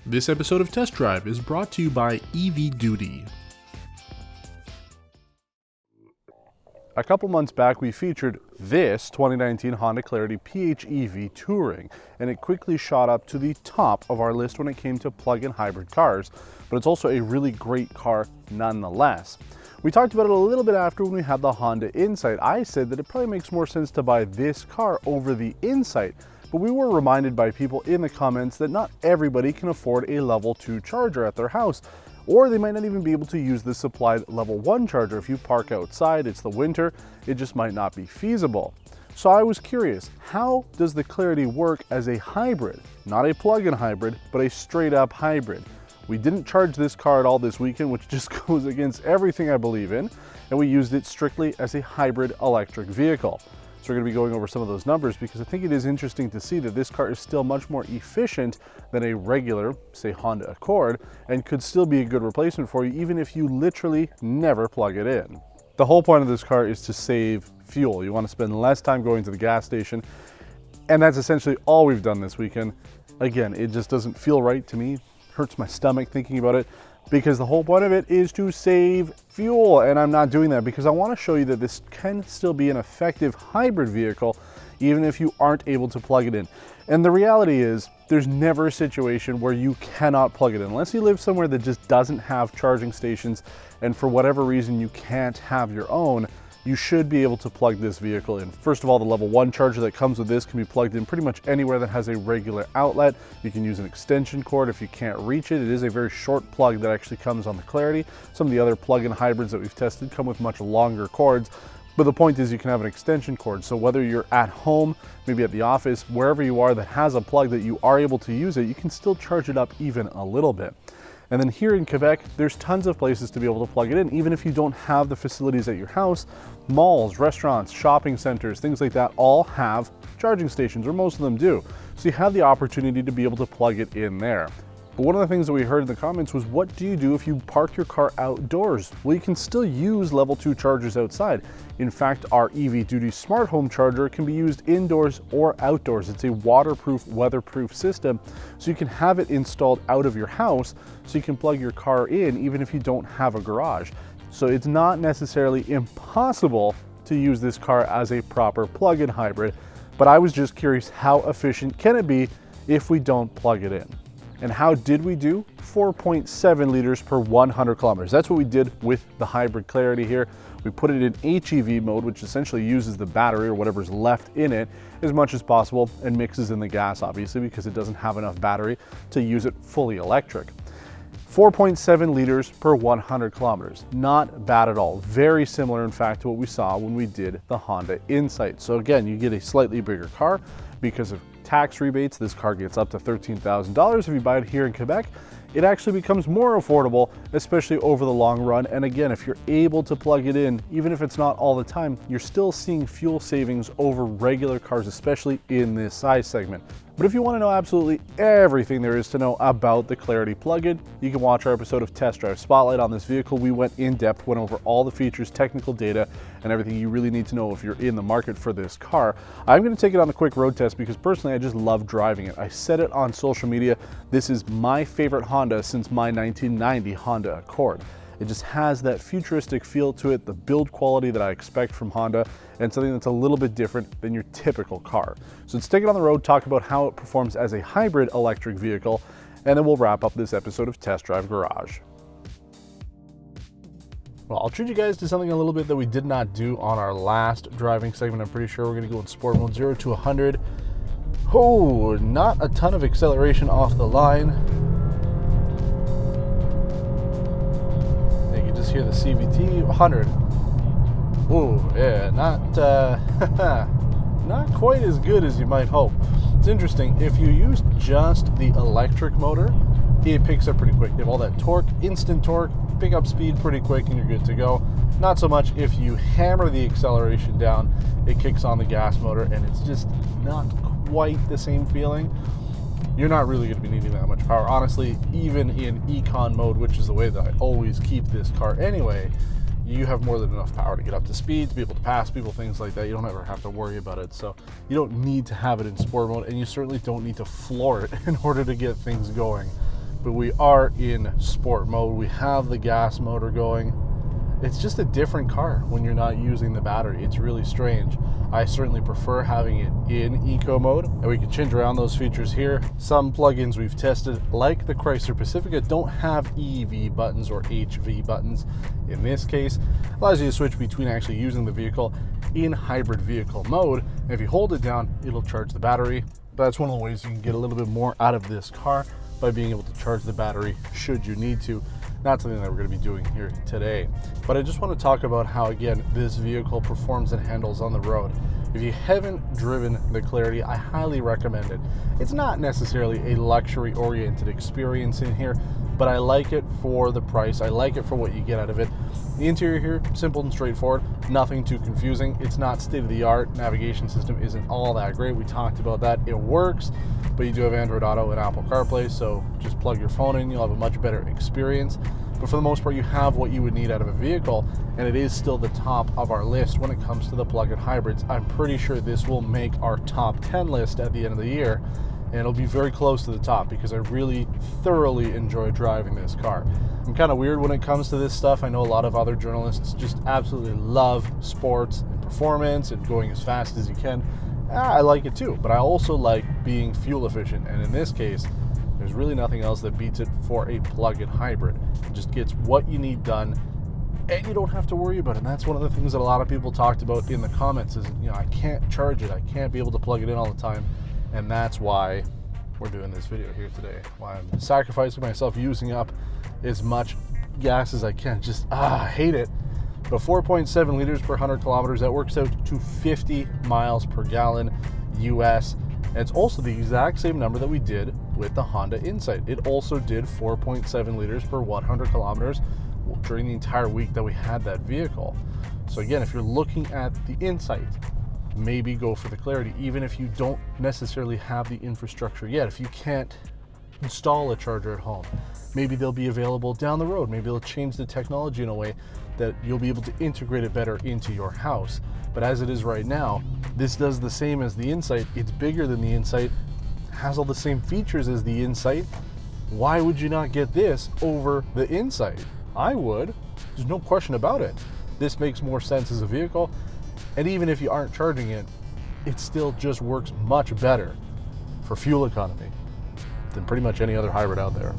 This episode of Test Drive is brought to you by EV Duty. A couple months back, we featured this 2019 Honda Clarity PHEV Touring, and it quickly shot up to the top of our list when it came to plug-in hybrid cars, but it's also a really great car nonetheless. We talked about it a little bit after when we had the Honda Insight. I said that it probably makes more sense to buy this car over the Insight, but we were reminded by people in the comments that not everybody can afford a level 2 charger at their house, or they might not even be able to use the supplied level 1 charger. If you park outside, it's the winter, it just might not be feasible. So I was curious, how does the Clarity work as a hybrid? Not a plug-in hybrid, but a straight up hybrid. We didn't charge this car at all this weekend, which just goes against everything I believe in, and we used it strictly as a hybrid electric vehicle. So we're going to be going over some of those numbers because I think it is interesting to see that this car is still much more efficient than a regular, say, Honda Accord, and could still be a good replacement for you even if you literally never plug it in. The whole point of this car is to save fuel. You want to spend less time going to the gas station, and that's essentially all we've done this weekend. Again, it just doesn't feel right to me. Hurts my stomach thinking about it, because the whole point of it is to save fuel, and I'm not doing that because I want to show you that this can still be an effective hybrid vehicle even if you aren't able to plug it in. And the reality is there's never a situation where you cannot plug it in unless you live somewhere that just doesn't have charging stations, and for whatever reason you can't have your own. You should be able to plug this vehicle in. First of all, the level 1 charger that comes with this can be plugged in pretty much anywhere that has a regular outlet. You can use an extension cord if you can't reach it. It is a very short plug that actually comes on the Clarity. Some of the other plug-in hybrids that we've tested come with much longer cords, but the point is you can have an extension cord. So whether you're at home, maybe at the office, wherever you are that has a plug that you are able to use it, you can still charge it up even a little bit. And then here in Quebec, there's tons of places to be able to plug it in, even if you don't have the facilities at your house. Malls, restaurants, shopping centers, things like that all have charging stations, or most of them do. So you have the opportunity to be able to plug it in there. But one of the things that we heard in the comments was, what do you do if you park your car outdoors? Well, you can still use level 2 chargers outside. In fact, our EV Duty smart home charger can be used indoors or outdoors. It's a waterproof, weatherproof system, so you can have it installed out of your house so you can plug your car in even if you don't have a garage. So it's not necessarily impossible to use this car as a proper plug-in hybrid, but I was just curious, how efficient can it be if we don't plug it in? And how did we do? 4.7 liters per 100 kilometers. That's what we did with the hybrid Clarity here. We put it in HEV mode, which essentially uses the battery or whatever's left in it as much as possible and mixes in the gas, obviously, because it doesn't have enough battery to use it fully electric. 4.7 liters per 100 kilometers. Not bad at all. Very similar, in fact, to what we saw when we did the Honda Insight. So again, you get a slightly bigger car because of tax rebates. This car gets up to $13,000 if you buy it here in Quebec. It actually becomes more affordable, especially over the long run. And again, if you're able to plug it in, even if it's not all the time, you're still seeing fuel savings over regular cars, especially in this size segment. But if you want to know absolutely everything there is to know about the Clarity plug-in, you can watch our episode of Test Drive Spotlight on this vehicle. We went in depth, went over all the features, technical data, and everything you really need to know if you're in the market for this car. I'm going to take it on a quick road test because personally I just love driving it. I said it on social media, this is my favorite Honda since my 1990 Honda Accord. It just has that futuristic feel to it, the build quality that I expect from Honda, and something that's a little bit different than your typical car. So let's take it on the road, talk about how it performs as a hybrid electric vehicle, and then we'll wrap up this episode of Test Drive Garage. Well, I'll treat you guys to something a little bit that we did not do on our last driving segment. I'm pretty sure we're going to go in sport mode, 0 to 100. Oh, not a ton of acceleration off the line. You can just hear the CVT, 100. Oh, yeah, not quite as good as you might hope. It's interesting, if you use just the electric motor, it picks up pretty quick. You have all that torque, instant torque, pick up speed pretty quick and you're good to go. Not so much if you hammer the acceleration down, it kicks on the gas motor and it's just not quite the same feeling. You're not really going to be needing that much power. Honestly, even in econ mode, which is the way that I always keep this car anyway, you have more than enough power to get up to speed, to be able to pass people, things like that. You don't ever have to worry about it. So you don't need to have it in sport mode, and you certainly don't need to floor it in order to get things going. but we are in sport mode. We have the gas motor going. It's just a different car when you're not using the battery. It's really strange. I certainly prefer having it in eco mode, and we can change around those features here. Some plugins we've tested, like the Chrysler Pacifica, don't have EV buttons or HV buttons. In this case, it allows you to switch between actually using the vehicle in hybrid vehicle mode. And if you hold it down, it'll charge the battery. That's one of the ways you can get a little bit more out of this car, by being able to charge the battery should you need to. Not something that we're going to be doing here today. But I just want to talk about how, again, this vehicle performs and handles on the road. If you haven't driven the Clarity, I highly recommend it. It's not necessarily a luxury-oriented experience in here, but I like it for the price. I like it for what you get out of it. The interior here, simple and straightforward, nothing too confusing. It's not state-of-the-art. Navigation system isn't all that great. We talked about that. It works, but you do have Android Auto and Apple CarPlay, so just plug your phone in. You'll have a much better experience. But for the most part, you have what you would need out of a vehicle, and it is still the top of our list when it comes to the plug-in hybrids. I'm pretty sure this will make our top 10 list at the end of the year, and it'll be very close to the top because I really thoroughly enjoy driving this car. I'm kind of weird when it comes to this stuff. I know a lot of other journalists just absolutely love sports and performance and going as fast as you can. I like it too, but I also like being fuel efficient, and in this case, there's really nothing else that beats it for a plug-in hybrid. It just gets what you need done, and you don't have to worry about it. And that's one of the things that a lot of people talked about in the comments is, I can't charge it. I can't be able to plug it in all the time. And that's why we're doing this video here today. Why I'm sacrificing myself using up as much gas as I can. I hate it. But 4.7 liters per 100 kilometers, that works out to 50 miles per gallon US. And it's also the exact same number that we did with the Honda Insight. It also did 4.7 liters per 100 kilometers during the entire week that we had that vehicle. So again, if you're looking at the Insight, maybe go for the Clarity, even if you don't necessarily have the infrastructure yet. If you can't install a charger at home, maybe they'll be available down the road. Maybe they'll change the technology in a way that you'll be able to integrate it better into your house. But as it is right now, this does the same as the Insight. It's bigger than the Insight, has all the same features as the Insight. Why would you not get this over the Insight? I would. There's no question about it. This makes more sense as a vehicle. And even if you aren't charging it, it still just works much better for fuel economy than pretty much any other hybrid out there.